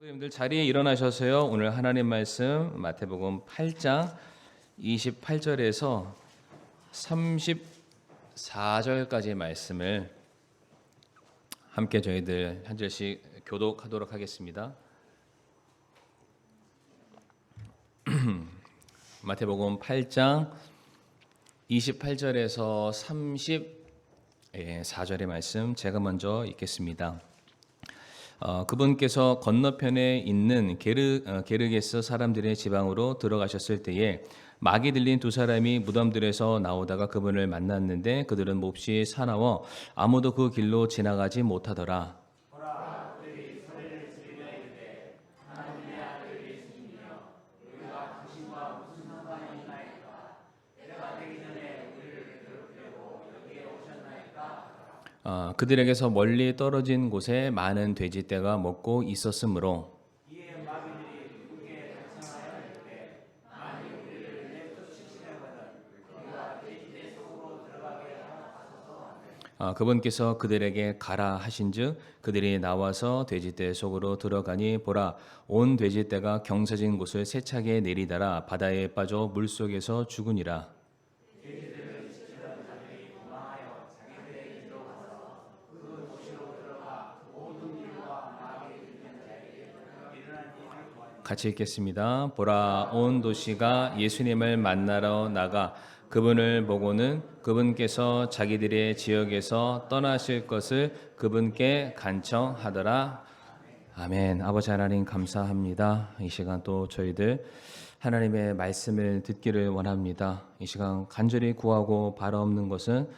여러분들 자리에 일어나셔서요. 오늘 하나님 말씀 마태복음 8장 28절에서 34절까지의 말씀을 함께 저희들 한 절씩 교독하도록 하겠습니다. 마태복음 8장 28절에서 34절의 말씀 제가 먼저 읽겠습니다. 그분께서 건너편에 있는 게르게스 사람들의 지방으로 들어가셨을 때에 막이 들린 두 사람이 무덤들에서 나오다가 그분을 만났는데 그들은 몹시 사나워 아무도 그 길로 지나가지 못하더라. 그들에게서 멀리 떨어진 곳에 많은 돼지떼가 먹고 있었으므로 그분께서 그들에게 가라 하신즉 그들이 나와서 돼지떼 속으로 들어가니 보라 온 돼지떼가 경사진 곳을 세차게 내리다라 바다에 빠져 물속에서 죽으니라. 같이 읽겠습니다. 보라 온 도시가 예수님을 만나러 나가 그분을 보고는 그분께서 자기들의 지역에서 떠나실 것을 그분께 간청하더라. 아멘. 아버지 하나님 감사합니다. 이 시간 또 저희들 하나님의 말씀을 듣기를 원합니다. 이 시간 간절히 구하고 바라옵는 것은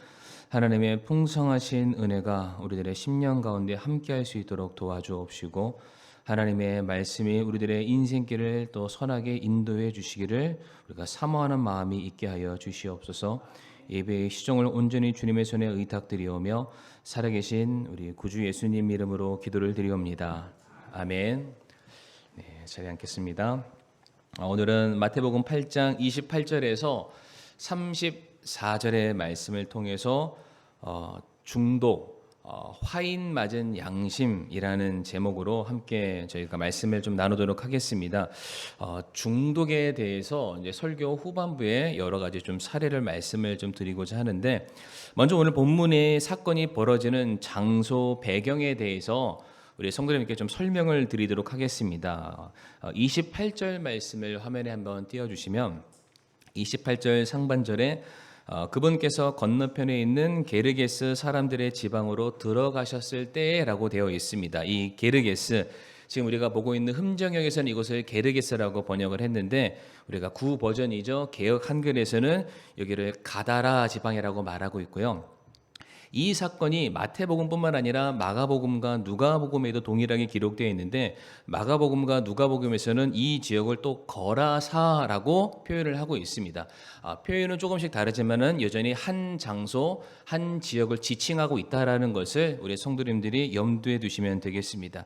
하나님의 풍성하신 은혜가 우리들의 심령 가운데 함께할 수 있도록 도와주옵시고 하나님의 말씀이 우리들의 인생길을 또 선하게 인도해 주시기를 우리가 사모하는 마음이 있게 하여 주시옵소서. 예배의 시종을 온전히 주님의 손에 의탁드리오며 살아계신 우리 구주 예수님 이름으로 기도를 드리옵니다. 아멘. 네, 자리에 앉겠습니다. 오늘은 마태복음 8장 28절에서 34절의 말씀을 통해서 중독 화인 맞은 양심이라는 제목으로 함께 저희가 말씀을 좀 나누도록 하겠습니다. 중독에 대해서 이제 설교 후반부에 여러 가지 좀 사례를 말씀을 좀 드리고자 하는데 먼저 오늘 본문의 사건이 벌어지는 장소 배경에 대해서 우리 성도님께 좀 설명을 드리도록 하겠습니다. 28절 말씀을 화면에 한번 띄워주시면 28절 상반절에 그분께서 건너편에 있는 게르게스 사람들의 지방으로 들어가셨을 때라고 되어 있습니다. 이 게르게스 지금 우리가 보고 있는 흠정역에서는 이곳을 게르게스라고 번역을 했는데 우리가 구 버전이죠. 개역 한글에서는 여기를 가다라 지방이라고 말하고 있고요. 이 사건이 마태복음뿐만 아니라 마가복음과 누가복음에도 동일하게 기록되어 있는데 마가복음과 누가복음에서는 이 지역을 또 거라사라고 표현을 하고 있습니다. 표현은 조금씩 다르지만은 여전히 한 장소, 한 지역을 지칭하고 있다라는 것을 우리 성도님들이 염두에 두시면 되겠습니다.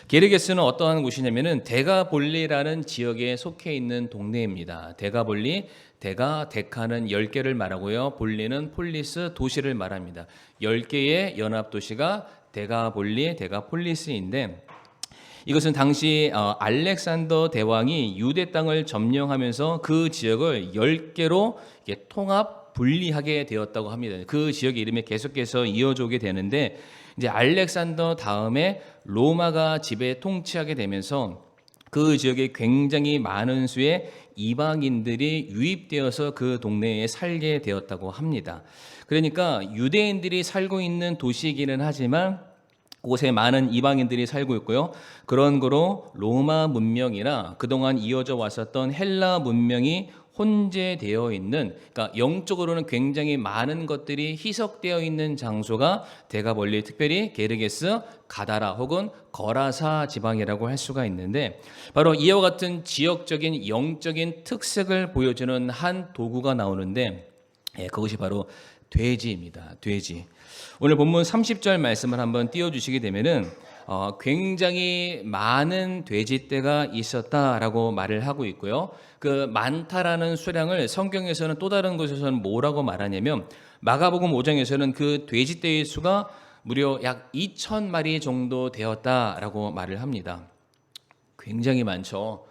게르게스는 어떠한 곳이냐면은 데가볼리라는 지역에 속해 있는 동네입니다. 데가볼리 데카는 10개를 말하고요. 볼리는 폴리스, 도시를 말합니다. 10개의 연합도시가 데가폴리스인데 이것은 당시 알렉산더 대왕이 유대 땅을 점령하면서 그 지역을 10개로 통합 분리하게 되었다고 합니다. 그 지역의 이름이 계속해서 이어져 오게 되는데 이제 알렉산더 다음에 로마가 지배 통치하게 되면서 그 지역에 굉장히 많은 수의 이방인들이 유입되어서 그 동네에 살게 되었다고 합니다. 그러니까 유대인들이 살고 있는 도시이기는 하지만 그곳에 많은 이방인들이 살고 있고요. 그런 거로 로마 문명이나 그동안 이어져 왔었던 헬라 문명이 혼재되어 있는, 그러니까 영적으로는 굉장히 많은 것들이 희석되어 있는 장소가 데가볼리, 특별히 게르게스, 가다라 혹은 거라사 지방이라고 할 수가 있는데 바로 이와 같은 지역적인 영적인 특색을 보여주는 한 도구가 나오는데 그것이 바로 돼지입니다. 돼지. 오늘 본문 30절 말씀을 한번 띄워주시게 되면은 굉장히 많은 돼지떼가 있었다라고 말을 하고 있고요. 그 많다라는 수량을 성경에서는 또 다른 곳에서는 뭐라고 말하냐면 마가복음 5장에서는 그 돼지떼의 수가 무려 약 2,000마리 정도 되었다라고 말을 합니다. 굉장히 많죠.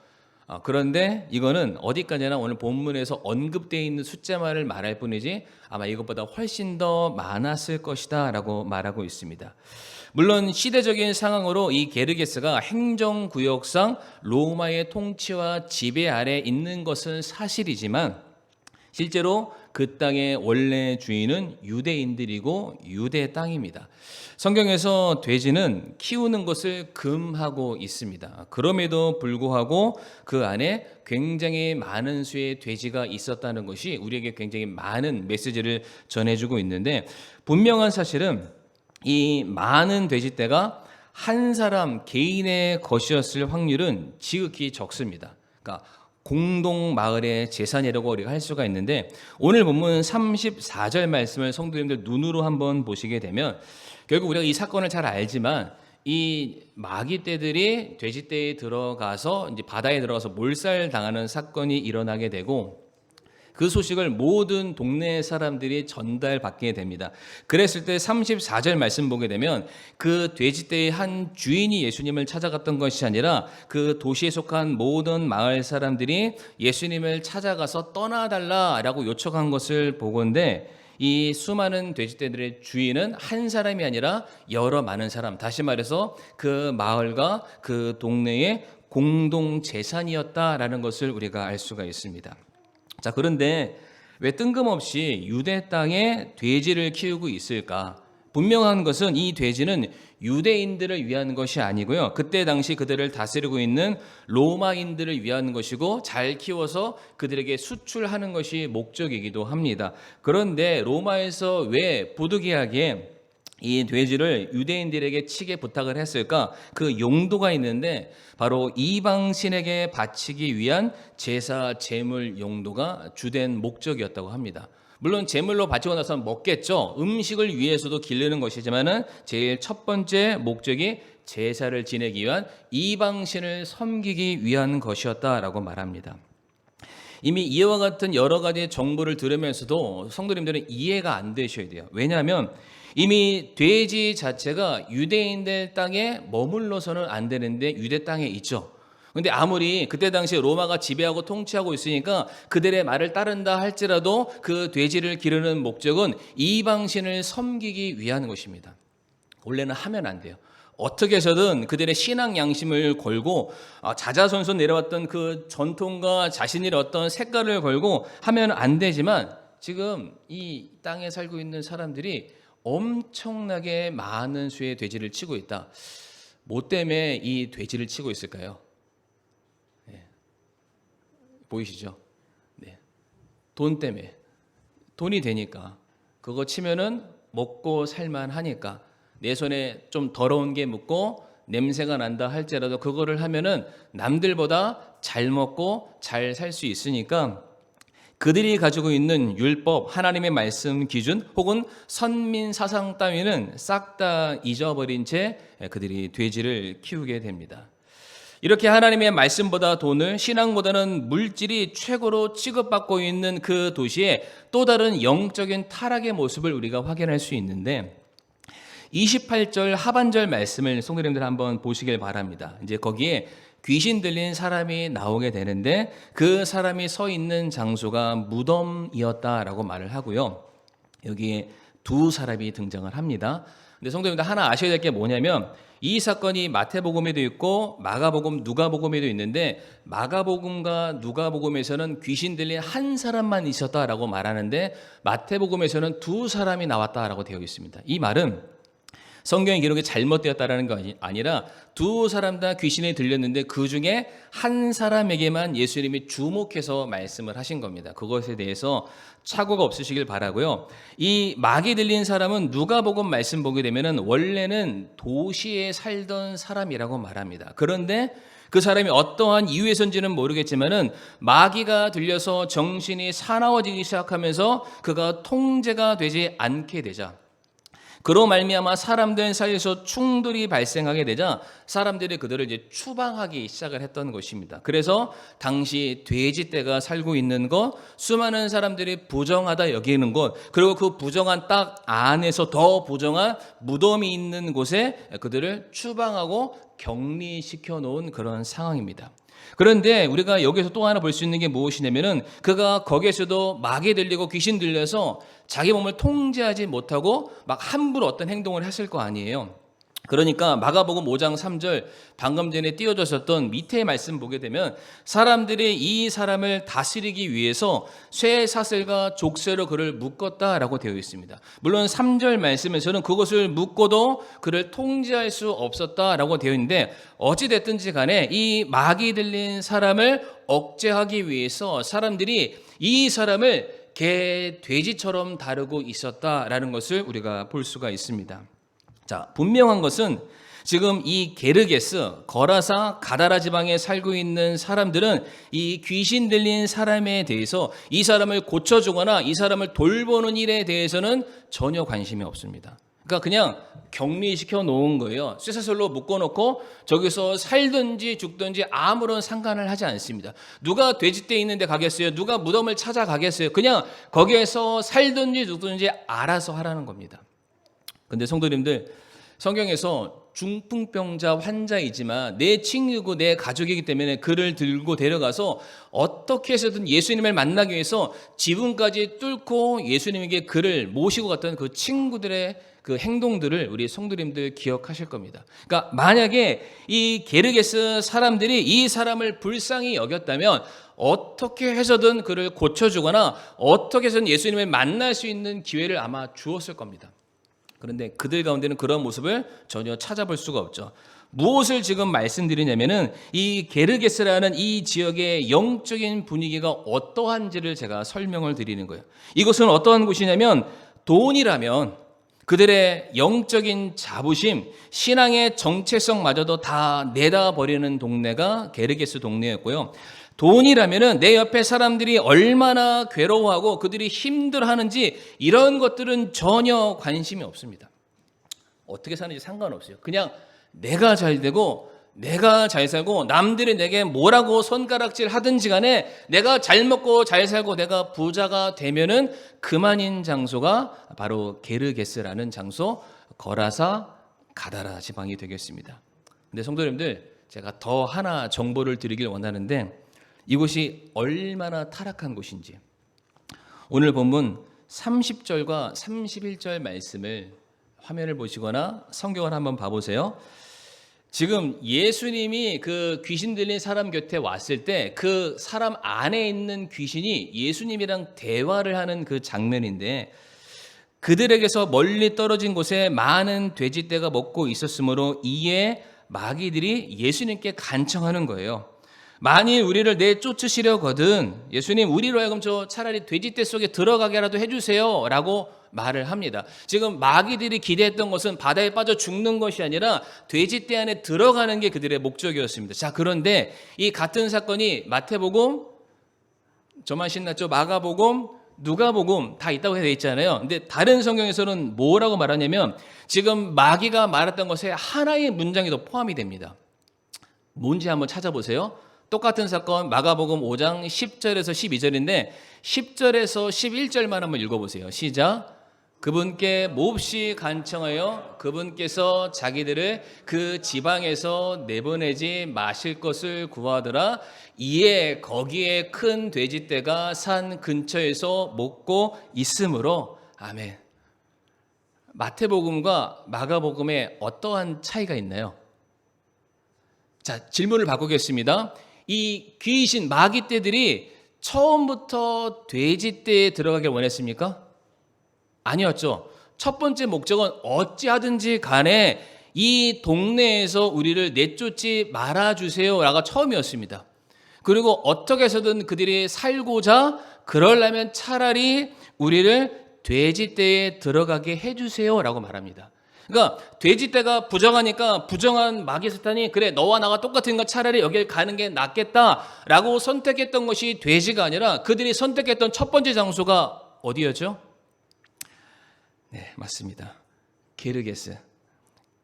그런데 이거는 어디까지나 오늘 본문에서 언급되어 있는 숫자만을 말할 뿐이지 아마 이것보다 훨씬 더 많았을 것이다 라고 말하고 있습니다. 물론 시대적인 상황으로 이 게르게스가 행정구역상 로마의 통치와 지배 아래 있는 것은 사실이지만 실제로 그 땅의 원래 주인은 유대인들이고 유대 땅입니다. 성경에서 돼지는 키우는 것을 금하고 있습니다. 그럼에도 불구하고 그 안에 굉장히 많은 수의 돼지가 있었다는 것이 우리에게 굉장히 많은 메시지를 전해주고 있는데, 분명한 사실은 이 많은 돼지떼가 한 사람 개인의 것이었을 확률은 지극히 적습니다. 그러니까 공동 마을의 재산이라고 우리가 할 수가 있는데, 오늘 본문 34절 말씀을 성도님들 눈으로 한번 보시게 되면 결국 우리가 이 사건을 잘 알지만 이 마귀떼들이 돼지떼에 들어가서 이제 바다에 들어가서 몰살당하는 사건이 일어나게 되고 그 소식을 모든 동네 사람들이 전달받게 됩니다. 그랬을 때 34절 말씀 보게 되면 그 돼지떼의 한 주인이 예수님을 찾아갔던 것이 아니라 그 도시에 속한 모든 마을 사람들이 예수님을 찾아가서 떠나달라라고 요청한 것을 보건대, 이 수많은 돼지떼들의 주인은 한 사람이 아니라 여러 많은 사람, 다시 말해서 그 마을과 그 동네의 공동 재산이었다라는 것을 우리가 알 수가 있습니다. 자, 그런데 왜 뜬금없이 유대 땅에 돼지를 키우고 있을까? 분명한 것은 이 돼지는 유대인들을 위한 것이 아니고요, 그때 당시 그들을 다스리고 있는 로마인들을 위한 것이고 잘 키워서 그들에게 수출하는 것이 목적이기도 합니다. 그런데 로마에서 왜 부득이하게 이 돼지를 유대인들에게 치게 부탁을 했을까? 그 용도가 있는데 바로 이방신에게 바치기 위한 제사 제물 용도가 주된 목적이었다고 합니다. 물론 제물로 바치고 나서 먹겠죠. 음식을 위해서도 기르는 것이지만은 제일 첫 번째 목적이 제사를 지내기 위한 이방신을 섬기기 위한 것이었다라고 말합니다. 이미 이와 같은 여러 가지 정보를 들으면서도 성도님들은 이해가 안 되셔야 돼요. 왜냐하면 이미 돼지 자체가 유대인들 땅에 머물러서는 안 되는데 유대 땅에 있죠. 근데 아무리 그때 당시에 로마가 지배하고 통치하고 있으니까 그들의 말을 따른다 할지라도 그 돼지를 기르는 목적은 이방신을 섬기기 위한 것입니다. 원래는 하면 안 돼요. 어떻게 해서든 그들의 신앙 양심을 걸고 자자손손 내려왔던 그 전통과 자신의 어떤 색깔을 걸고 하면 안 되지만, 지금 이 땅에 살고 있는 사람들이 엄청나게 많은 수의 돼지를 치고 있다. 뭐 때문에 이 돼지를 치고 있을까요? 네. 보이시죠? 네. 돈 때문에. 돈이 되니까. 그거 치면은 먹고 살만하니까. 내 손에 좀 더러운 게 묻고 냄새가 난다 할지라도 그거를 하면은 남들보다 잘 먹고 잘 살 수 있으니까 그들이 가지고 있는 율법, 하나님의 말씀 기준 혹은 선민 사상 따위는 싹 다 잊어버린 채 그들이 돼지를 키우게 됩니다. 이렇게 하나님의 말씀보다 돈을, 신앙보다는 물질이 최고로 취급받고 있는 그 도시에 또 다른 영적인 타락의 모습을 우리가 확인할 수 있는데, 28절 하반절 말씀을 성도님들 한번 보시길 바랍니다. 이제 거기에 귀신 들린 사람이 나오게 되는데 그 사람이 서 있는 장소가 무덤이었다라고 말을 하고요, 여기에 두 사람이 등장을 합니다. 근데 성도님들 하나 아셔야 될 게 뭐냐면, 이 사건이 마태복음에도 있고 마가복음, 누가복음에도 있는데 마가복음과 누가복음에서는 귀신 들린 한 사람만 있었다라고 말하는데 마태복음에서는 두 사람이 나왔다라고 되어 있습니다. 이 말은 성경의 기록이 잘못되었다라는 거 아니라 두 사람 다 귀신이 들렸는데 그 중에 한 사람에게만 예수님이 주목해서 말씀을 하신 겁니다. 그것에 대해서 착오가 없으시길 바라고요. 이 마귀 들린 사람은 누가복음 말씀 보게 되면은 원래는 도시에 살던 사람이라고 말합니다. 그런데 그 사람이 어떠한 이유에선지는 모르겠지만은 마귀가 들려서 정신이 사나워지기 시작하면서 그가 통제가 되지 않게 되자, 그로 말미암아 사람들 사이에서 충돌이 발생하게 되자 사람들이 그들을 이제 추방하기 시작을 했던 것입니다. 그래서 당시 돼지떼가 살고 있는 것, 수많은 사람들이 부정하다 여기는 곳, 그리고 그 부정한 땅 안에서 더 부정한 무덤이 있는 곳에 그들을 추방하고 격리시켜 놓은 그런 상황입니다. 그런데 우리가 여기서 또 하나 볼 수 있는 게 무엇이냐면은 그가 거기에서도 마귀에 들리고 귀신 들려서 자기 몸을 통제하지 못하고 막 함부로 어떤 행동을 했을 거 아니에요. 그러니까 마가복음 5장 3절 방금 전에 띄워졌었던 밑에 말씀 보게 되면 사람들이 이 사람을 다스리기 위해서 쇠사슬과 족쇄로 그를 묶었다라고 되어 있습니다. 물론 3절 말씀에서는 그것을 묶고도 그를 통제할 수 없었다라고 되어 있는데 어찌됐든지 간에 이 마귀 들린 사람을 억제하기 위해서 사람들이 이 사람을 개, 돼지처럼 다루고 있었다라는 것을 우리가 볼 수가 있습니다. 자, 분명한 것은 지금 이 게르게스, 거라사, 가다라 지방에 살고 있는 사람들은 이 귀신 들린 사람에 대해서 이 사람을 고쳐주거나 이 사람을 돌보는 일에 대해서는 전혀 관심이 없습니다. 그러니까 그냥 격리시켜 놓은 거예요. 쇠사슬로 묶어놓고 저기서 살든지 죽든지 아무런 상관을 하지 않습니다. 누가 돼지떼 있는데 가겠어요? 누가 무덤을 찾아가겠어요? 그냥 거기에서 살든지 죽든지 알아서 하라는 겁니다. 근데 성도님들, 성경에서 중풍병자 환자이지만 내 친구고 내 가족이기 때문에 그를 들고 데려가서 어떻게 해서든 예수님을 만나기 위해서 지붕까지 뚫고 예수님에게 그를 모시고 갔던 그 친구들의 그 행동들을 우리 성도님들 기억하실 겁니다. 그러니까 만약에 이 게르게스 사람들이 이 사람을 불쌍히 여겼다면 어떻게 해서든 그를 고쳐주거나 어떻게 해서든 예수님을 만날 수 있는 기회를 아마 주었을 겁니다. 그런데 그들 가운데는 그런 모습을 전혀 찾아볼 수가 없죠. 무엇을 지금 말씀드리냐면은 이 게르게스라는 이 지역의 영적인 분위기가 어떠한지를 제가 설명을 드리는 거예요. 이것은 어떠한 곳이냐면 돈이라면 그들의 영적인 자부심, 신앙의 정체성마저도 다 내다버리는 동네가 게르게스 동네였고요. 돈이라면은 내 옆에 사람들이 얼마나 괴로워하고 그들이 힘들어하는지 이런 것들은 전혀 관심이 없습니다. 어떻게 사는지 상관없어요. 그냥 내가 잘 되고 내가 잘 살고 남들이 내게 뭐라고 손가락질 하든지 간에 내가 잘 먹고 잘 살고 내가 부자가 되면은 그만인 장소가 바로 게르게스라는 장소, 거라사, 가다라 지방이 되겠습니다. 근데 성도님들, 제가 더 하나 정보를 드리길 원하는데 이곳이 얼마나 타락한 곳인지 오늘 본문 30절과 31절 말씀을 화면을 보시거나 성경을 한번 봐보세요. 지금 예수님이 그 귀신 들린 사람 곁에 왔을 때 그 사람 안에 있는 귀신이 예수님이랑 대화를 하는 그 장면인데 그들에게서 멀리 떨어진 곳에 많은 돼지떼가 먹고 있었으므로 이에 마귀들이 예수님께 간청하는 거예요. 만일 우리를 내쫓으시려거든 예수님 우리로 하여금 저 차라리 돼지떼 속에 들어가게라도 해주세요 라고 말을 합니다. 지금 마귀들이 기대했던 것은 바다에 빠져 죽는 것이 아니라 돼지떼 안에 들어가는 게 그들의 목적이었습니다. 자, 그런데 이 같은 사건이 마태복음, 저만 신났죠? 마가복음, 누가복음 다 있다고 되어 있잖아요. 근데 다른 성경에서는 뭐라고 말하냐면 지금 마귀가 말했던 것에 하나의 문장이 더 포함이 됩니다. 뭔지 한번 찾아보세요. 똑같은 사건 마가복음 5장 10절에서 12절인데 10절에서 11절만 한번 읽어보세요. 시작. 그분께 몹시 간청하여 그분께서 자기들을 그 지방에서 내보내지 마실 것을 구하더라. 이에 거기에 큰 돼지떼가 산 근처에서 먹고 있으므로. 아멘. 마태복음과 마가복음에 어떠한 차이가 있나요? 자, 질문을 바꾸겠습니다. 이 귀신 마귀떼들이 처음부터 돼지떼에 들어가길 원했습니까? 아니었죠. 첫 번째 목적은 어찌하든지 간에 이 동네에서 우리를 내쫓지 말아주세요 라가 처음이었습니다. 그리고 어떻게 해서든 그들이 살고자 그러려면 차라리 우리를 돼지떼에 들어가게 해주세요 라고 말합니다. 그러니까 돼지떼가 부정하니까 부정한 마귀사탄이 그래 너와 나가 똑같으니까 차라리 여길 가는 게 낫겠다라고 선택했던 것이 돼지가 아니라 그들이 선택했던 첫 번째 장소가 어디였죠? 네, 맞습니다. 게르게스.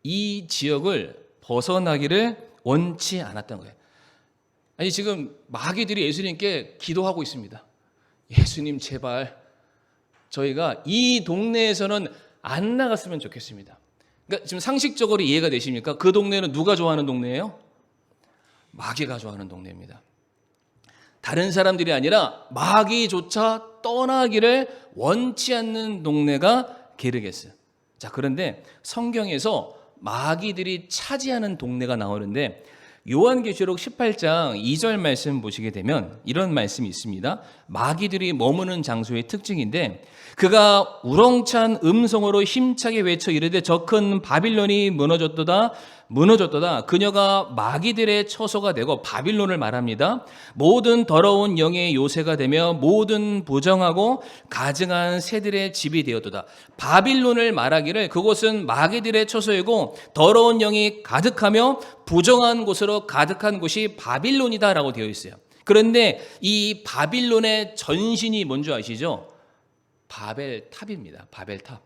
이 지역을 벗어나기를 원치 않았던 거예요. 아니 지금 마귀들이 예수님께 기도하고 있습니다. 예수님 제발 저희가 이 동네에서는 안 나갔으면 좋겠습니다. 그러니까 지금 상식적으로 이해가 되십니까? 그 동네는 누가 좋아하는 동네예요? 마귀가 좋아하는 동네입니다. 다른 사람들이 아니라 마귀조차 떠나기를 원치 않는 동네가 게르게스. 자, 그런데 성경에서 마귀들이 차지하는 동네가 나오는데 요한계시록 18장 2절 말씀 보시게 되면 이런 말씀이 있습니다. 마귀들이 머무는 장소의 특징인데 그가 우렁찬 음성으로 힘차게 외쳐 이르되 저 큰 바빌론이 무너졌도다 무너졌도다. 그녀가 마귀들의 처소가 되고 바빌론을 말합니다. 모든 더러운 영의 요새가 되며 모든 부정하고 가증한 새들의 집이 되었도다. 바빌론을 말하기를 그곳은 마귀들의 처소이고 더러운 영이 가득하며 부정한 곳으로 가득한 곳이 바빌론이다라고 되어 있어요. 그런데 이 바빌론의 전신이 뭔지 아시죠? 바벨탑입니다. 바벨탑.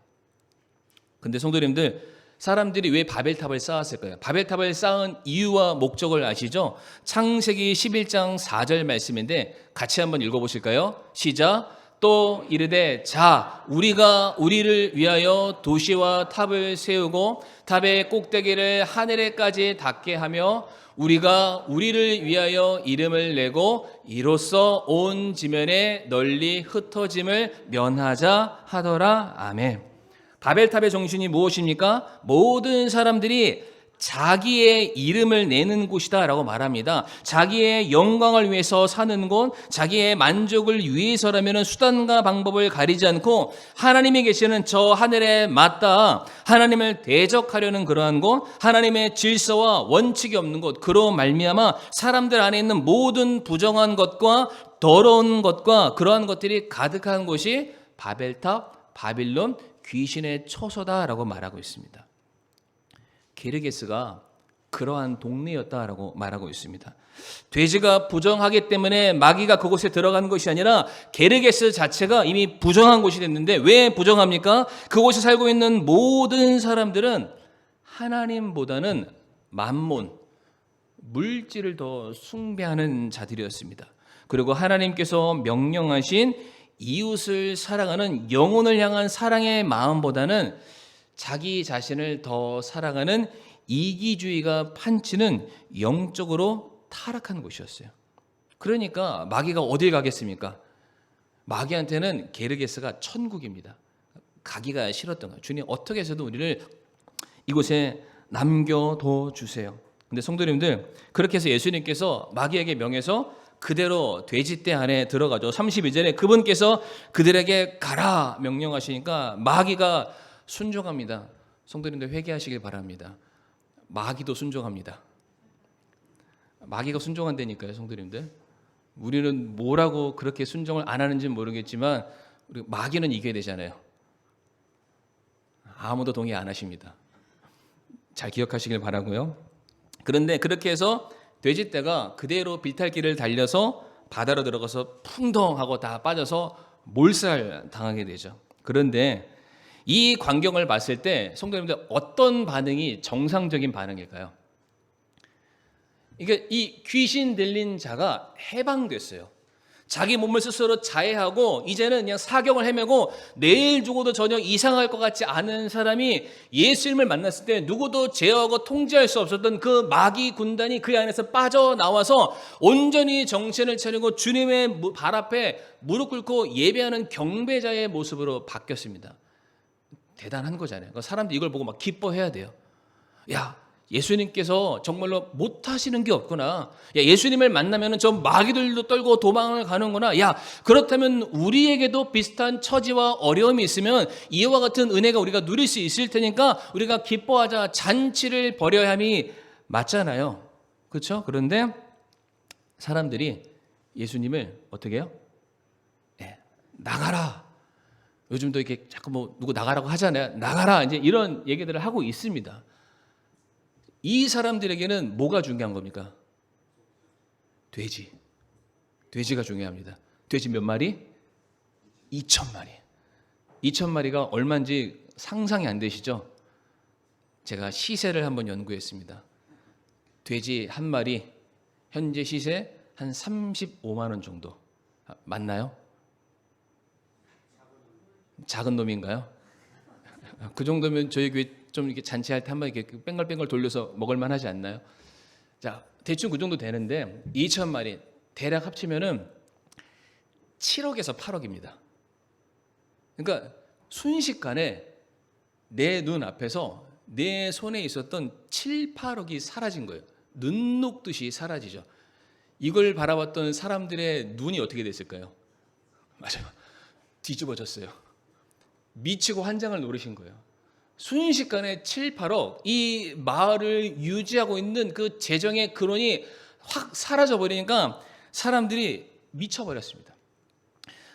근데 성도님들, 사람들이 왜 바벨탑을 쌓았을까요? 바벨탑을 쌓은 이유와 목적을 아시죠? 창세기 11장 4절 말씀인데 같이 한번 읽어보실까요? 시작. 또 이르되 자 우리가 우리를 위하여 도시와 탑을 세우고 탑의 꼭대기를 하늘에까지 닿게 하며 우리가 우리를 위하여 이름을 내고 이로써 온 지면에 널리 흩어짐을 면하자 하더라. 아멘. 바벨탑의 정신이 무엇입니까? 모든 사람들이 자기의 이름을 내는 곳이다 라고 말합니다. 자기의 영광을 위해서 사는 곳, 자기의 만족을 위해서라면 수단과 방법을 가리지 않고 하나님이 계시는 저 하늘에 맞닿아 하나님을 대적하려는 그러한 곳, 하나님의 질서와 원칙이 없는 곳, 그로 말미암아 사람들 안에 있는 모든 부정한 것과 더러운 것과 그러한 것들이 가득한 곳이 바벨탑, 바빌론, 귀신의 처소다라고 말하고 있습니다. 게르게스가 그러한 동네였다라고 말하고 있습니다. 돼지가 부정하기 때문에 마귀가 그곳에 들어간 것이 아니라 게르게스 자체가 이미 부정한 곳이 됐는데 왜 부정합니까? 그곳에 살고 있는 모든 사람들은 하나님보다는 만몬, 물질을 더 숭배하는 자들이었습니다. 그리고 하나님께서 명령하신 이웃을 사랑하는 영혼을 향한 사랑의 마음보다는 자기 자신을 더 사랑하는 이기주의가 판치는 영적으로 타락한 곳이었어요. 그러니까 마귀가 어딜 가겠습니까? 마귀한테는 게르게스가 천국입니다. 가기가 싫었던 거예요. 주님 어떻게 해서든 우리를 이곳에 남겨둬 주세요. 근데 성도님들, 그렇게 해서 예수님께서 마귀에게 명해서 그대로 돼지떼 안에 들어가죠. 32절에 그분께서 그들에게 가라 명령하시니까 마귀가 순종합니다. 성도님들 회개하시길 바랍니다. 마귀도 순종합니다. 마귀가 순종한다니까요, 성도님들. 우리는 뭐라고 그렇게 순종을 안 하는지는 모르겠지만 우리 마귀는 이겨야 되잖아요. 아무도 동의 안 하십니다. 잘 기억하시길 바라고요. 그런데 그렇게 해서 돼지떼가 그대로 비탈길을 달려서 바다로 들어가서 풍덩하고 다 빠져서 몰살 당하게 되죠. 그런데 이 광경을 봤을 때 성도님들 어떤 반응이 정상적인 반응일까요? 이게 이 귀신 들린 자가 해방됐어요. 자기 몸을 스스로 자해하고 이제는 그냥 사경을 헤매고 내일 죽어도 전혀 이상할 것 같지 않은 사람이 예수님을 만났을 때 누구도 제어하고 통제할 수 없었던 그 마귀 군단이 그 안에서 빠져나와서 온전히 정신을 차리고 주님의 발 앞에 무릎 꿇고 예배하는 경배자의 모습으로 바뀌었습니다. 대단한 거잖아요. 사람들이 이걸 보고 막 기뻐해야 돼요. 야, 예수님께서 정말로 못하시는 게 없구나. 야, 예수님을 만나면 저 마귀들도 떨고 도망을 가는구나. 야, 그렇다면 우리에게도 비슷한 처지와 어려움이 있으면 이와 같은 은혜가 우리가 누릴 수 있을 테니까 우리가 기뻐하자, 잔치를 벌여야 함이 맞잖아요. 그렇죠? 그런데 사람들이 예수님을 어떻게 해요? 네, 나가라. 요즘도 이렇게 자꾸 뭐 누구 나가라고 하잖아요. 나가라. 이제 이런 얘기들을 하고 있습니다. 이 사람들에게는 뭐가 중요한 겁니까? 돼지가 중요합니다. 돼지 몇 마리? 2,000마리. 2,000마리가 얼마인지 상상이 안 되시죠? 제가 시세를 한번 연구했습니다. 돼지 한 마리 현재 시세 한 35만 원 정도. 맞나요? 작은 놈인가요? 그 정도면 저희 교회 좀 이렇게 잔치할 때 한번 이렇게 뺑글뺑글 돌려서 먹을만 하지 않나요? 자, 대충 그 정도 되는데 2,000마리 대략 합치면은 7억에서 8억입니다. 그러니까 순식간에 내 눈 앞에서 내 손에 있었던 7, 8억이 사라진 거예요. 눈 녹듯이 사라지죠. 이걸 바라봤던 사람들의 눈이 어떻게 됐을까요? 맞아요. 뒤집어졌어요. 미치고 환장을 노리신 거예요. 순식간에 7, 8억 이 마을을 유지하고 있는 그 재정의 근원이 확 사라져 버리니까 사람들이 미쳐버렸습니다.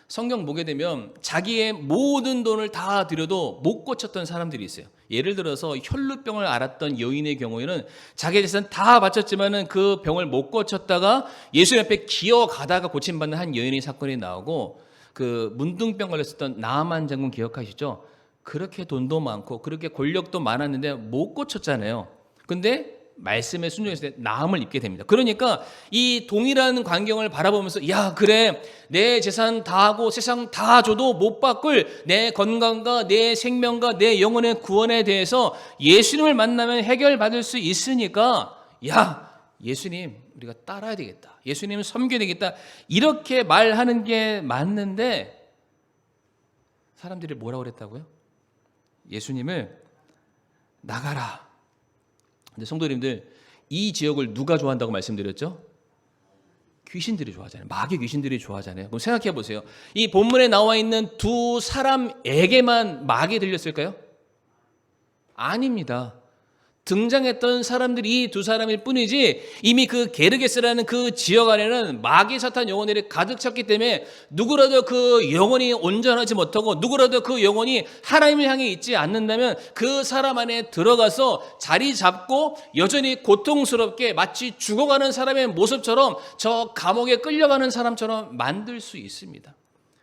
성경 보게 되면 자기의 모든 돈을 다 들여도 못 고쳤던 사람들이 있어요. 예를 들어서 혈루병을 앓았던 여인의 경우에는 자기 재산 다 바쳤지만은 그 병을 못 고쳤다가 예수 옆에 기어가다가 고침받는 한 여인의 사건이 나오고, 그 문둥병 걸렸었던 나아만 장군 기억하시죠? 그렇게 돈도 많고 그렇게 권력도 많았는데 못 고쳤잖아요. 근데 말씀에 순종했을 때 나음을 입게 됩니다. 그러니까 이 동일한 광경을 바라보면서 야, 그래, 내 재산 다 하고 세상 다 줘도 못 바꿀 내 건강과 내 생명과 내 영혼의 구원에 대해서 예수님을 만나면 해결받을 수 있으니까 야, 예수님 우리가 따라야 되겠다, 예수님을 섬겨야 되겠다, 이렇게 말하는 게 맞는데 사람들이 뭐라고 그랬다고요? 예수님을 나가라. 근데 성도님들, 이 지역을 누가 좋아한다고 말씀드렸죠? 귀신들이 좋아하잖아요. 마귀 귀신들이 좋아하잖아요. 그럼 생각해 보세요. 이 본문에 나와 있는 두 사람에게만 마귀 들렸을까요? 아닙니다. 등장했던 사람들이 이 두 사람일 뿐이지 이미 그 게르게스라는 그 지역 안에는 마귀 사탄 영혼들이 가득 찼기 때문에 누구라도 그 영혼이 온전하지 못하고 누구라도 그 영혼이 하나님을 향해 있지 않는다면 그 사람 안에 들어가서 자리 잡고 여전히 고통스럽게 마치 죽어가는 사람의 모습처럼 저 감옥에 끌려가는 사람처럼 만들 수 있습니다.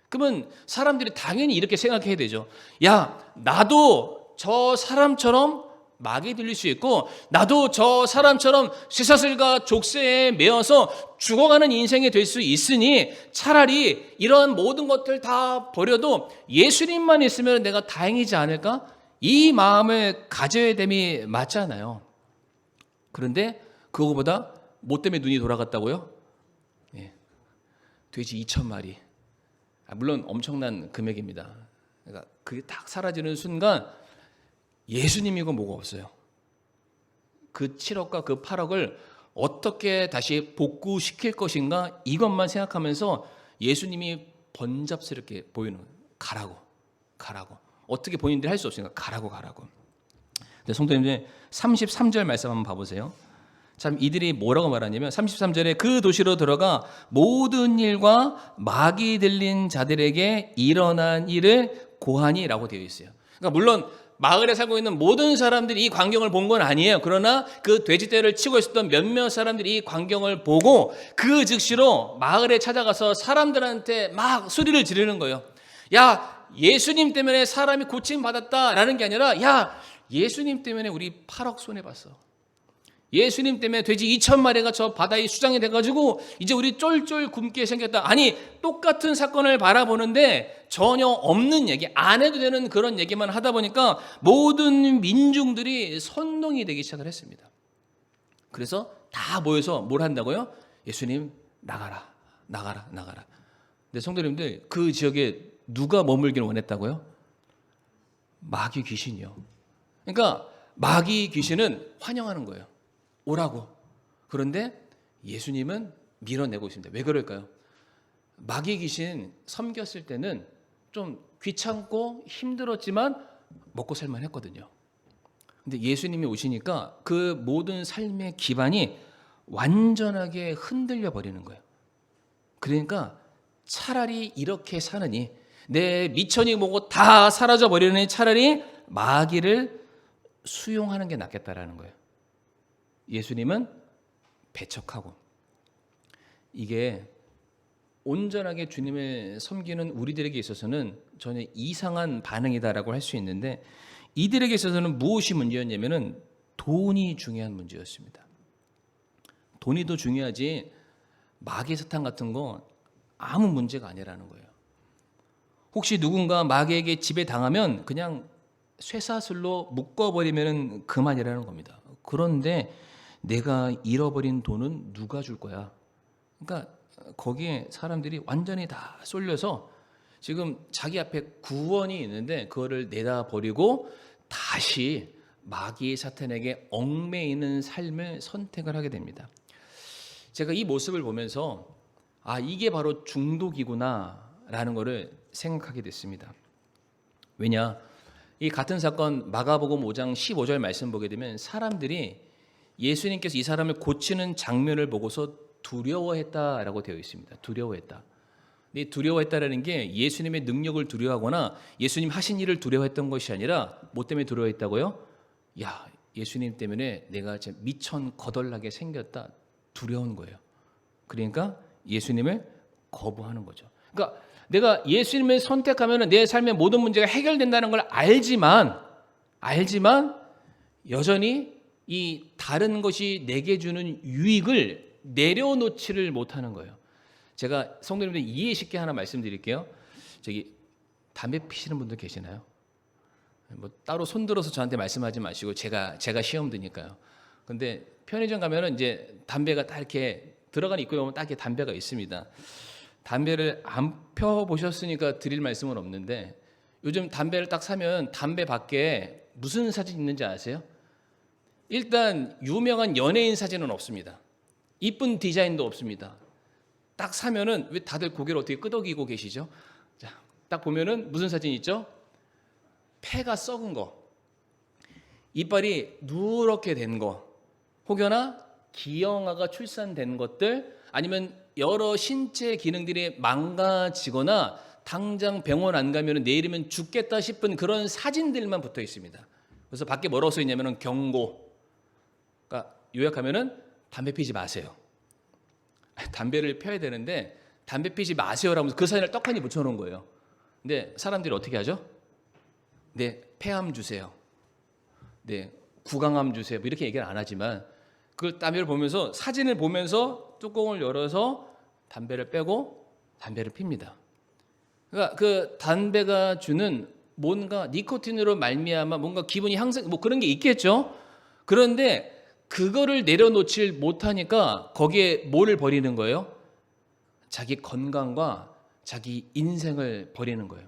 그러면 사람들이 당연히 이렇게 생각해야 되죠. 야, 나도 저 사람처럼 마귀 들릴 수 있고 나도 저 사람처럼 쇠사슬과 족쇄에 매어서 죽어가는 인생이 될 수 있으니 차라리 이런 모든 것들 다 버려도 예수님만 있으면 내가 다행이지 않을까? 이 마음을 가져야 됨이 맞잖아요. 그런데 그거보다 뭐 때문에 눈이 돌아갔다고요? 예, 돼지 2,000마리. 물론 엄청난 금액입니다. 그러니까 그게 딱 사라지는 순간 예수님이고 뭐가 없어요. 그 7억과 그 8억을 어떻게 다시 복구시킬 것인가, 이것만 생각하면서 예수님이 번잡스럽게 보이는 거예요. 가라고. 어떻게 본인들이 할 수 없으니까 가라고. 근데 성도님들 33절 말씀 한번 봐보세요. 참 이들이 뭐라고 말하냐면 33절에 그 도시로 들어가 모든 일과 마귀 들린 자들에게 일어난 일을 고하니라고 되어 있어요. 그러니까 물론 마을에 살고 있는 모든 사람들이 이 광경을 본 건 아니에요. 그러나 그 돼지떼를 치고 있었던 몇몇 사람들이 이 광경을 보고 그 즉시로 마을에 찾아가서 사람들한테 막 소리를 지르는 거예요. 야, 예수님 때문에 사람이 고침받았다라는 게 아니라 야, 예수님 때문에 우리 8억 손해봤어. 예수님 때문에 돼지 2,000마리가 저 바다에 수장이 돼가지고 이제 우리 쫄쫄 굶게 생겼다. 아니, 똑같은 사건을 바라보는데 전혀 없는 얘기, 안 해도 되는 그런 얘기만 하다 보니까 모든 민중들이 선동이 되기 시작을 했습니다. 그래서 다 모여서 뭘 한다고요? 예수님 나가라. 근데 성도님들, 그 지역에 누가 머물기를 원했다고요? 마귀 귀신이요. 그러니까 마귀 귀신은 환영하는 거예요. 오라고. 그런데 예수님은 밀어내고 있습니다. 왜 그럴까요? 마귀 귀신 섬겼을 때는 좀 귀찮고 힘들었지만 먹고 살만 했거든요. 근데 예수님이 오시니까 그 모든 삶의 기반이 완전하게 흔들려 버리는 거예요. 그러니까 차라리 이렇게 사느니, 내 미천이 뭐고 다 사라져 버리느니 차라리 마귀를 수용하는 게 낫겠다라는 거예요. 예수님은 배척하고. 이게 온전하게 주님을 섬기는 우리들에게 있어서는 전혀 이상한 반응이다라고 할 수 있는데, 이들에게 있어서는 무엇이 문제였냐면은 돈이 중요한 문제였습니다. 돈이 더 중요하지 마귀 사탄 같은 거 아무 문제가 아니라는 거예요. 혹시 누군가 마귀에게 지배당하면 그냥 쇠사슬로 묶어버리면 그만이라는 겁니다. 그런데 내가 잃어버린 돈은 누가 줄 거야? 그러니까 거기에 사람들이 완전히 다 쏠려서 지금 자기 앞에 구원이 있는데 그거를 내다 버리고 다시 마귀 사탄에게 얽매이는 삶을 선택을 하게 됩니다. 제가 이 모습을 보면서 이게 바로 중독이구나라는 것을 생각하게 됐습니다. 왜냐? 이 같은 사건 마가복음 5장 15절 말씀 보게 되면 사람들이 예수님께서 이 사람을 고치는 장면을 보고서 두려워했다라고 되어 있습니다. 두려워했다. 이 두려워했다라는 게 예수님의 능력을 두려워하거나 예수님 하신 일을 두려워했던 것이 아니라 뭐 때문에 두려워했다고요? 야, 예수님 때문에 내가 진짜 미천 거덜나게 생겼다. 두려운 거예요. 그러니까 예수님을 거부하는 거죠. 그러니까 내가 예수님을 선택하면 내 삶의 모든 문제가 해결된다는 걸 알지만 여전히 이 다른 것이 내게 주는 유익을 내려놓지를 못하는 거예요. 제가 성도님들 이해 쉽게 하나 말씀드릴게요. 저기 담배 피시는 분들 계시나요? 뭐 따로 손들어서 저한테 말씀하지 마시고 제가 시험 드니까요. 근데 편의점 가면은 이제 담배가 딱 이렇게 들어간 입구에 보면 딱 이렇게 담배가 있습니다. 담배를 안 펴 보셨으니까 드릴 말씀은 없는데 요즘 담배를 딱 사면 담배 밖에 무슨 사진 있는지 아세요? 일단 유명한 연예인 사진은 없습니다. 이쁜 디자인도 없습니다. 딱 사면은 왜 다들 고개를 어떻게 끄덕이고 계시죠? 자, 딱 보면은 무슨 사진 있죠? 폐가 썩은 거, 이빨이 누렇게 된 거, 혹여나 기형아가 출산된 것들, 아니면 여러 신체 기능들이 망가지거나 당장 병원 안 가면 내일이면 죽겠다 싶은 그런 사진들만 붙어 있습니다. 그래서 밖에 뭐라고 써 있냐면은 경고. 그러니까 요약하면은 담배 피지 마세요. 담배를 펴야 되는데 담배 피지 마세요라면서 그 사진을 떡하니 붙여놓은 거예요. 근데 사람들이 어떻게 하죠? 네, 폐암 주세요. 네, 구강암 주세요. 뭐 이렇게 얘기를 안 하지만 그 담배를 보면서 사진을 보면서 뚜껑을 열어서 담배를 빼고 담배를 핍니다. 그러니까 그 담배가 주는 뭔가 니코틴으로 말미암아 뭔가 기분이 향상 뭐 그런 게 있겠죠. 그런데 그거를 내려놓질 못하니까 거기에 뭐를 버리는 거예요? 자기 건강과 자기 인생을 버리는 거예요.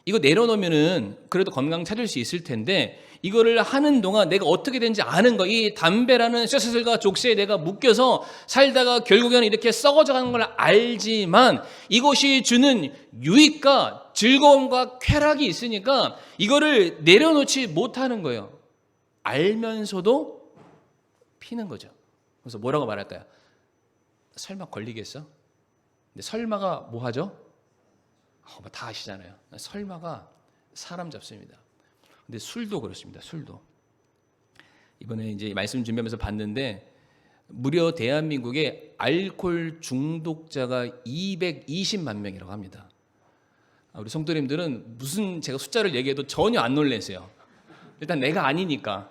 이거 내려놓으면은 그래도 건강 찾을 수 있을 텐데 이거를 하는 동안 내가 어떻게 되는지 아는 거, 이 담배라는 쇠사슬과 족쇄에 내가 묶여서 살다가 결국에는 이렇게 썩어져 가는 걸 알지만 이것이 주는 유익과 즐거움과 쾌락이 있으니까 이거를 내려놓지 못하는 거예요. 알면서도 피는 거죠. 그래서 뭐라고 말할까요? 설마 걸리겠어? 근데 설마가 뭐 하죠? 다 아시잖아요. 설마가 사람 잡습니다. 근데 술도 그렇습니다. 술도. 이번에 이제 말씀 준비하면서 봤는데 무려 대한민국에 알코올 중독자가 220만 명이라고 합니다. 우리 성도님들은 무슨 제가 숫자를 얘기해도 전혀 안 놀라세요. 일단 내가 아니니까.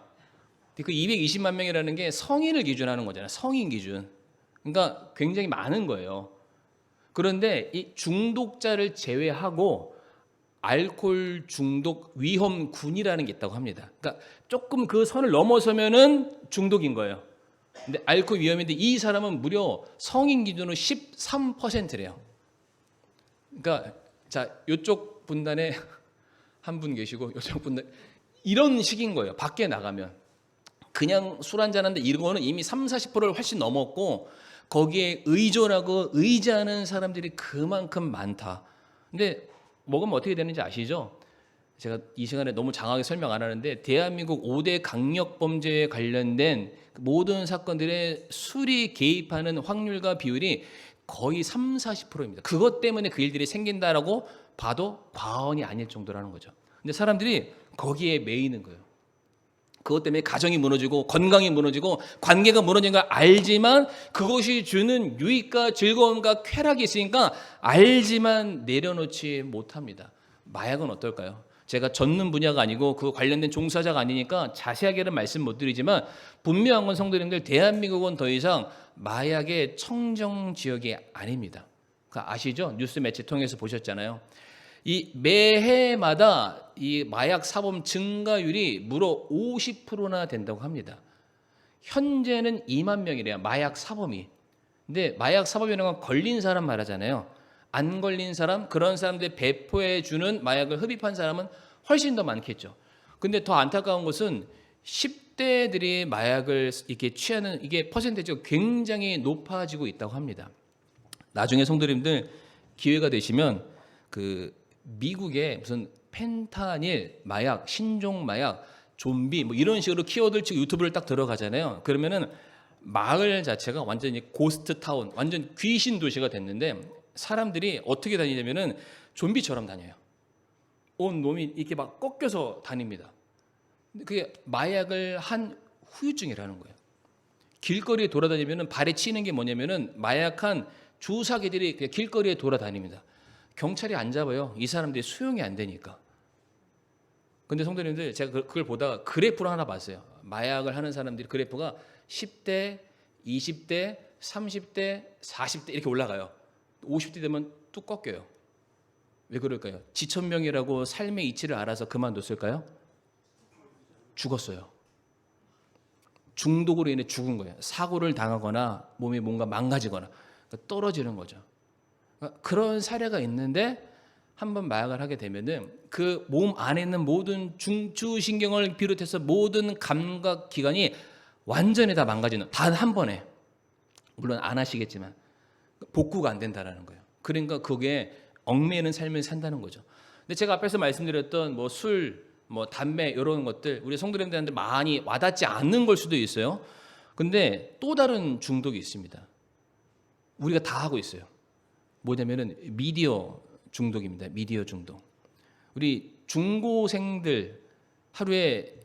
그 220만 명이라는 게 성인을 기준하는 거잖아요. 성인 기준. 그러니까 굉장히 많은 거예요. 그런데 이 중독자를 제외하고 알코올 중독 위험군이라는 게 있다고 합니다. 그러니까 조금 그 선을 넘어서면은 중독인 거예요. 근데 알코올 위험인데 이 사람은 무려 성인 기준으로 13%래요. 그러니까 자, 이쪽 분단에 한 분 계시고 이쪽 분단 이런 식인 거예요. 밖에 나가면 그냥 술 한잔 하는데 이거는 이미 30-40%를 훨씬 넘었고 거기에 의존하고 의지하는 사람들이 그만큼 많다. 근데 먹으면 어떻게 되는지 아시죠? 제가 이 시간에 너무 장하게 설명 안 하는데 대한민국 5대 강력범죄에 관련된 모든 사건들의 술이 개입하는 확률과 비율이 거의 30-40%입니다. 그것 때문에 그 일들이 생긴다라고 봐도 과언이 아닐 정도라는 거죠. 근데 사람들이 거기에 매이는 거예요. 그것 때문에 가정이 무너지고 건강이 무너지고 관계가 무너진 걸 알지만 그것이 주는 유익과 즐거움과 쾌락이 있으니까 알지만 내려놓지 못합니다. 마약은 어떨까요? 제가 전문 분야가 아니고 그 관련된 종사자가 아니니까 자세하게는 말씀 못 드리지만 분명한 건 성도님들 대한민국은 더 이상 마약의 청정 지역이 아닙니다. 아시죠? 뉴스 매체 통해서 보셨잖아요. 이 매해마다 이 마약 사범 증가율이 무려 50%나 된다고 합니다. 현재는 2만 명이래요. 마약 사범이. 근데 마약 사범이라는 건 걸린 사람 말하잖아요. 안 걸린 사람, 그런 사람들 배포해 주는 마약을 흡입한 사람은 훨씬 더 많겠죠. 근데 더 안타까운 것은 10대들이 마약을 이렇게 취하는 이게 퍼센테이지가 굉장히 높아지고 있다고 합니다. 나중에 성도님들 기회가 되시면 그 미국의 무슨 펜타닐 마약, 신종 마약, 좀비 뭐 이런 식으로 키워드를 치고 유튜브를 딱 들어가잖아요. 그러면은 마을 자체가 완전히 고스트 타운, 완전 귀신 도시가 됐는데 사람들이 어떻게 다니냐면은 좀비처럼 다녀요. 온 놈이 이렇게 막 꺾여서 다닙니다. 그게 마약을 한 후유증이라는 거예요. 길거리에 돌아다니면은 발에 치는 게 뭐냐면은 마약한 주사기들이 그냥 길거리에 돌아다닙니다. 경찰이 안 잡아요. 이 사람들이 수용이 안 되니까. 근데 성도님들 제가 그걸 보다가 그래프를 하나 봤어요. 마약을 하는 사람들이 그래프가 10대, 20대, 30대, 40대 이렇게 올라가요. 50대 되면 뚝 꺾여요. 왜 그럴까요? 지천명이라고 삶의 이치를 알아서 그만뒀을까요? 죽었어요. 중독으로 인해 죽은 거예요. 사고를 당하거나 몸이 뭔가 망가지거나 떨어지는 거죠. 그런 사례가 있는데 한번 마약을 하게 되면은 그 몸 안에 있는 모든 중추신경을 비롯해서 모든 감각 기관이 완전히 다 망가지는, 단 한 번에. 물론 안 하시겠지만 복구가 안 된다라는 거예요. 그러니까 그게 얽매이는 삶을 산다는 거죠. 근데 제가 앞에서 말씀드렸던 뭐 술, 뭐 담배 이런 것들 우리 성도님들한테 많이 와닿지 않는 걸 수도 있어요. 근데 또 다른 중독이 있습니다. 우리가 다 하고 있어요. 뭐냐면은 미디어 중독입니다. 미디어 중독. 우리 중고생들 하루에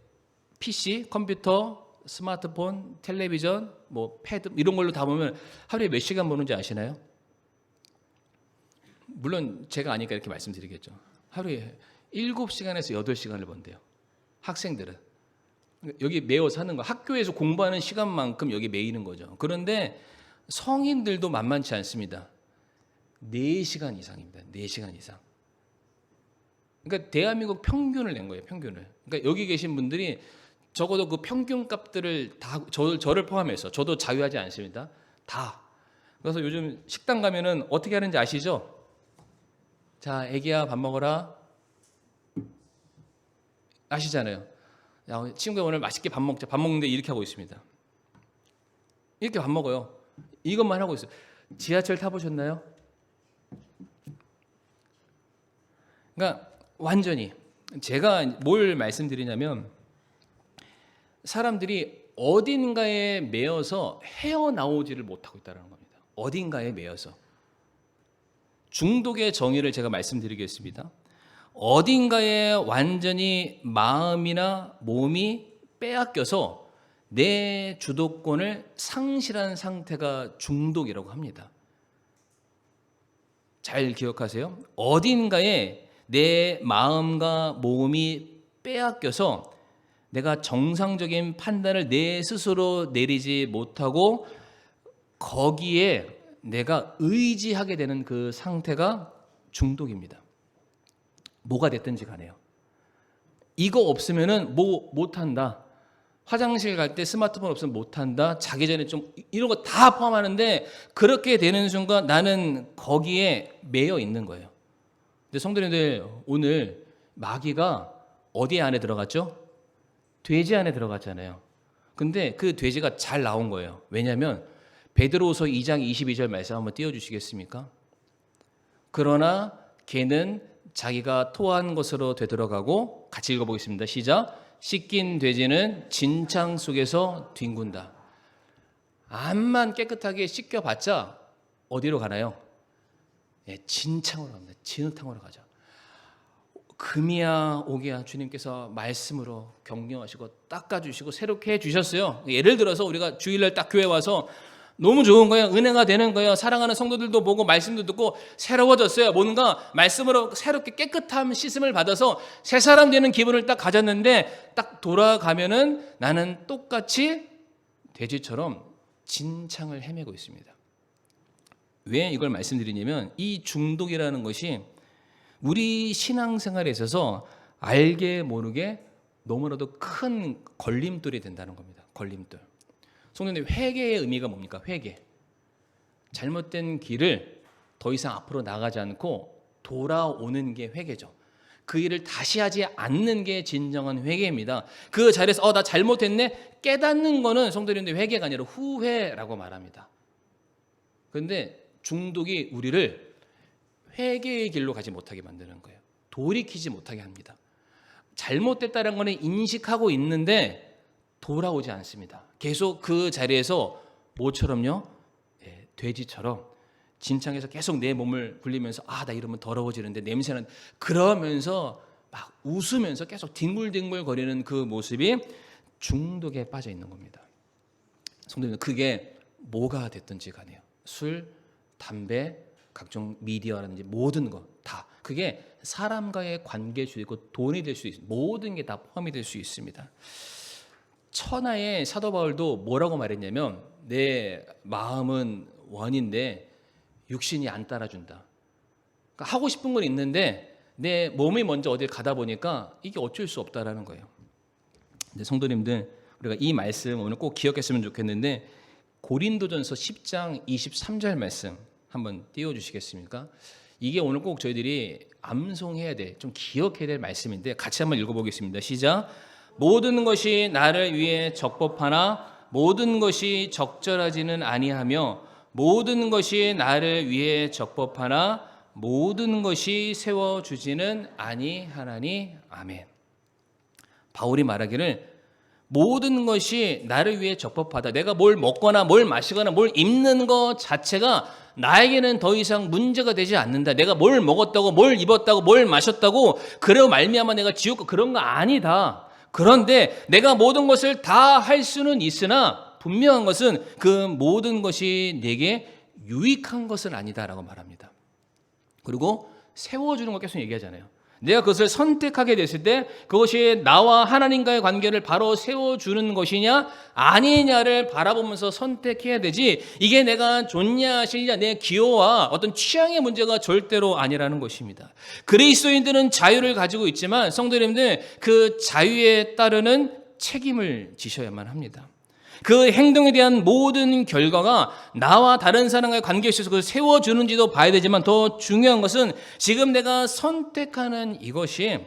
PC, 컴퓨터, 스마트폰, 텔레비전, 뭐 패드 이런 걸로 다 보면 하루에 몇 시간 보는지 아시나요? 물론 제가 아니까 이렇게 말씀드리겠죠. 하루에 7시간에서 8시간을 본대요. 학생들은. 여기 매여 사는 거. 학교에서 공부하는 시간만큼 여기 매이는 거죠. 그런데 성인들도 만만치 않습니다. 4시간 이상입니다. 4시간 이상. 그러니까 대한민국 평균을 낸 거예요. 평균을. 그러니까 여기 계신 분들이 적어도 그 평균 값들을 다 저를 포함해서 저도 자유하지 않습니다. 다. 그래서 요즘 식당 가면은 어떻게 하는지 아시죠? 자, 애기야 밥 먹어라. 아시잖아요. 야, 친구가 오늘 맛있게 밥 먹자. 밥 먹는데 이렇게 하고 있습니다. 이렇게 밥 먹어요. 이것만 하고 있어요. 지하철 타보셨나요? 그러니까 완전히 제가 뭘 말씀드리냐면 사람들이 어딘가에 매여서 헤어나오지를 못하고 있다는 겁니다. 어딘가에 매여서. 중독의 정의를 제가 말씀드리겠습니다. 어딘가에 완전히 마음이나 몸이 빼앗겨서 내 주도권을 상실한 상태가 중독이라고 합니다. 잘 기억하세요. 어딘가에 내 마음과 몸이 빼앗겨서 내가 정상적인 판단을 내 스스로 내리지 못하고 거기에 내가 의지하게 되는 그 상태가 중독입니다. 뭐가 됐든지 간에요. 이거 없으면은 뭐 못한다. 화장실 갈 때 스마트폰 없으면 못한다. 자기 전에 좀 이런 거 다 포함하는데 그렇게 되는 순간 나는 거기에 매여 있는 거예요. 근데 성도님들 오늘 마귀가 어디 안에 들어갔죠? 돼지 안에 들어갔잖아요. 근데 그 돼지가 잘 나온 거예요. 왜냐하면 베드로후서 2장 22절 말씀 한번 띄워주시겠습니까? 그러나 걔는 자기가 토한 것으로 되돌아가고 같이 읽어보겠습니다. 시작. 씻긴 돼지는 진창 속에서 뒹군다. 암만 깨끗하게 씻겨봤자 어디로 가나요? 예, 진창으로 갑니다. 진흙탕으로 가죠. 금이야 오기야 주님께서 말씀으로 격려하시고 닦아주시고 새롭게 해주셨어요. 예를 들어서 우리가 주일날 딱 교회 와서 너무 좋은 거예요. 은혜가 되는 거예요. 사랑하는 성도들도 보고 말씀도 듣고 새로워졌어요. 뭔가 말씀으로 새롭게 깨끗함 씻음을 받아서 새 사람 되는 기분을 딱 가졌는데 딱 돌아가면은 나는 똑같이 돼지처럼 진창을 헤매고 있습니다. 왜 이걸 말씀드리냐면 이 중독이라는 것이 우리 신앙생활에 있어서 알게 모르게 너무나도 큰 걸림돌이 된다는 겁니다. 걸림돌. 성도님, 회개의 의미가 뭡니까? 회개. 잘못된 길을 더 이상 앞으로 나가지 않고 돌아오는 게 회개죠. 그 일을 다시 하지 않는 게 진정한 회개입니다. 그 자리에서 나 잘못했네 깨닫는 거는 성도님들 회개가 아니라 후회라고 말합니다. 그런데 중독이 우리를 회개의 길로 가지 못하게 만드는 거예요. 돌이키지 못하게 합니다. 잘못됐다는 거는 인식하고 있는데 돌아오지 않습니다. 계속 그 자리에서 뭐처럼요? 돼지처럼 진창에서 계속 내 몸을 굴리면서 나 이러면 더러워지는데 냄새는, 그러면서 막 웃으면서 계속 뒹굴뒹굴 거리는 그 모습이 중독에 빠져 있는 겁니다. 성도님, 그게 뭐가 됐든지 간에요. 술, 담배, 각종 미디어라든지 모든 것 다 그게 사람과의 관계일 수 있고 돈이 될 수 있습니다. 모든 게 다 포함이 될 수 있습니다. 천하의 사도 바울도 뭐라고 말했냐면, 내 마음은 원인데 육신이 안 따라준다. 그러니까 하고 싶은 건 있는데 내 몸이 먼저 어딜 가다 보니까 이게 어쩔 수 없다라는 거예요. 근데 성도님들, 우리가 이 말씀 오늘 꼭 기억했으면 좋겠는데, 고린도전서 10장 23절 말씀 한번 띄워주시겠습니까? 이게 오늘 꼭 저희들이 암송해야 돼, 좀 기억해야 될 말씀인데 같이 한번 읽어보겠습니다. 시작. 모든 것이 나를 위해 적법하나 모든 것이 적절하지는 아니하며 모든 것이 나를 위해 적법하나 모든 것이 세워주지는 아니하나니. 아멘. 바울이 말하기를 모든 것이 나를 위해 적법하다. 내가 뭘 먹거나 뭘 마시거나 뭘 입는 것 자체가 나에게는 더 이상 문제가 되지 않는다. 내가 뭘 먹었다고 뭘 입었다고 뭘 마셨다고 그래서 말미암아 내가 지옥 그런 거 아니다. 그런데 내가 모든 것을 다 할 수는 있으나 분명한 것은 그 모든 것이 내게 유익한 것은 아니다라고 말합니다. 그리고 세워주는 거 계속 얘기하잖아요. 내가 그것을 선택하게 됐을 때 그것이 나와 하나님과의 관계를 바로 세워주는 것이냐 아니냐를 바라보면서 선택해야 되지, 이게 내가 좋냐 싫냐 내 기호와 어떤 취향의 문제가 절대로 아니라는 것입니다. 그리스도인들은 자유를 가지고 있지만 성도님들, 그 자유에 따르는 책임을 지셔야만 합니다. 그 행동에 대한 모든 결과가 나와 다른 사람과의 관계에 있어서 그걸 세워주는지도 봐야 되지만, 더 중요한 것은 지금 내가 선택하는 이것이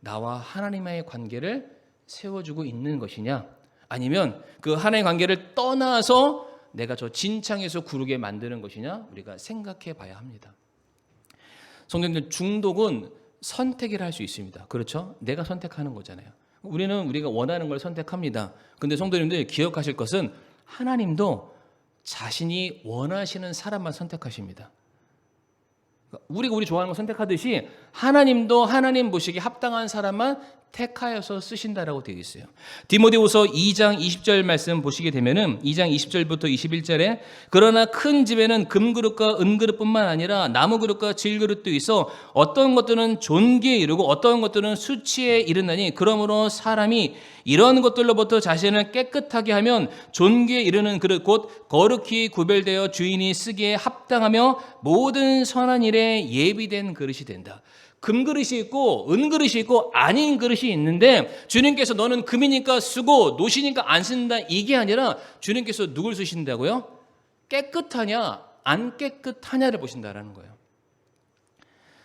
나와 하나님과의 관계를 세워주고 있는 것이냐, 아니면 그 하나님의 관계를 떠나서 내가 저 진창에서 구르게 만드는 것이냐, 우리가 생각해 봐야 합니다. 성도님들, 중독은 선택을 할 수 있습니다. 그렇죠? 내가 선택하는 거잖아요. 우리가 원하는 걸 선택합니다. 근데 성도님들 기억하실 것은 하나님도 자신이 원하시는 사람만 선택하십니다. 우리 좋아하는 거 선택하듯이 하나님도 하나님 보시기에 합당한 사람만 택하여서 쓰신다라고 되어 있어요. 디모데후서 2장 20절 말씀 보시게 되면은 2장 20절부터 21절에 그러나 큰 집에는 금그릇과 은그릇뿐만 아니라 나무그릇과 질그릇도 있어 어떤 것들은 존귀에 이르고 어떤 것들은 수치에 이르나니 그러므로 사람이 이런 것들로부터 자신을 깨끗하게 하면 존귀에 이르는 그릇 곧 거룩히 구별되어 주인이 쓰기에 합당하며 모든 선한 일에 예비된 그릇이 된다. 금그릇이 있고 은그릇이 있고 아닌 그릇이 있는데 주님께서 너는 금이니까 쓰고 노시니까 안 쓴다, 이게 아니라 주님께서 누굴 쓰신다고요? 깨끗하냐 안 깨끗하냐를 보신다라는 거예요.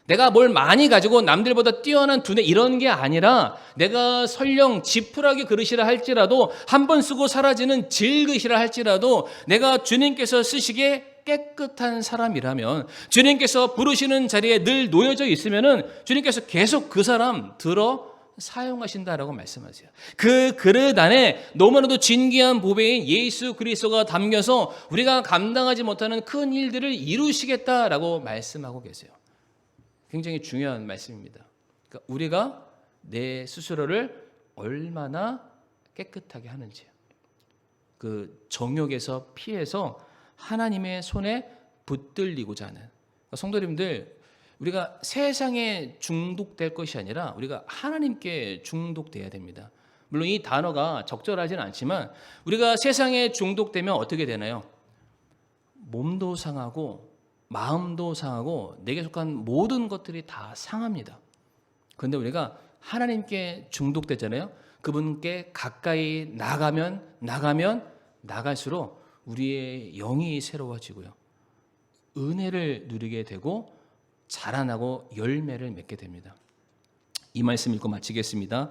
내가 뭘 많이 가지고 남들보다 뛰어난 두뇌 이런 게 아니라 내가 설령 지푸라기 그릇이라 할지라도 한 번 쓰고 사라지는 질그릇이라 할지라도 내가 주님께서 쓰시기에 깨끗한 사람이라면, 주님께서 부르시는 자리에 늘 놓여져 있으면은 주님께서 계속 그 사람 들어 사용하신다라고 말씀하세요. 그 그릇 안에 너무나도 진귀한 보배인 예수 그리스도가 담겨서 우리가 감당하지 못하는 큰 일들을 이루시겠다라고 말씀하고 계세요. 굉장히 중요한 말씀입니다. 그러니까 우리가 내 스스로를 얼마나 깨끗하게 하는지, 그 정욕에서 피해서 하나님의 손에 붙들리고자 하는, 성도님들, 우리가 세상에 중독될 것이 아니라 우리가 하나님께 중독돼야 됩니다. 물론 이 단어가 적절하지는 않지만 우리가 세상에 중독되면 어떻게 되나요? 몸도 상하고 마음도 상하고 내게 속한 모든 것들이 다 상합니다. 그런데 우리가 하나님께 중독되잖아요. 그분께 가까이 나갈수록 우리의 영이 새로워지고요. 은혜를 누리게 되고 자라나고 열매를 맺게 됩니다. 이 말씀 읽고 마치겠습니다.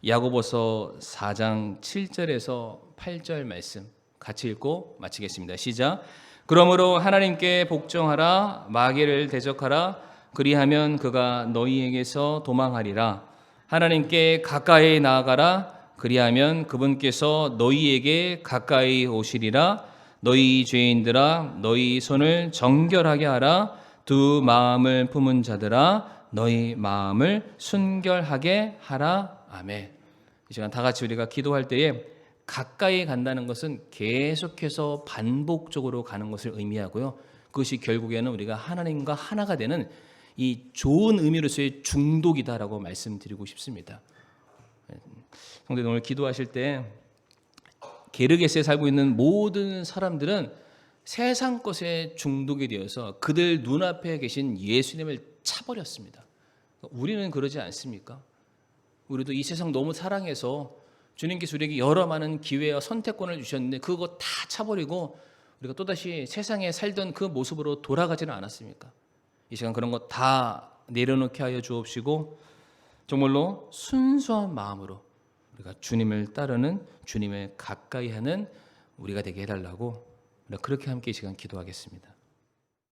야고보서 4장 7절에서 8절 말씀 같이 읽고 마치겠습니다. 시작. 그러므로 하나님께 복종하라. 마귀를 대적하라. 그리하면 그가 너희에게서 도망하리라. 하나님께 가까이 나아가라. 그리하면 그분께서 너희에게 가까이 오시리라. 너희 죄인들아, 너희 손을 정결하게 하라. 두 마음을 품은 자들아, 너희 마음을 순결하게 하라. 아멘. 이 시간 다 같이 우리가 기도할 때에 가까이 간다는 것은 계속해서 반복적으로 가는 것을 의미하고요. 그것이 결국에는 우리가 하나님과 하나가 되는 이 좋은 의미로서의 중독이다라고 말씀드리고 싶습니다. 성도님, 오늘 기도하실 때 게르게스에 살고 있는 모든 사람들은 세상 것에 중독이 되어서 그들 눈앞에 계신 예수님을 차버렸습니다. 우리는 그러지 않습니까? 우리도 이 세상 너무 사랑해서 주님께서 우리에게 여러 많은 기회와 선택권을 주셨는데 그거 다 차버리고 우리가 또다시 세상에 살던 그 모습으로 돌아가지는 않았습니까? 이 시간 그런 것 다 내려놓게 하여 주옵시고 정말로 순수한 마음으로 우리가 주님을 따르는, 주님을 가까이 하는 우리가 되게 해달라고 그렇게 함께 이 시간 기도하겠습니다.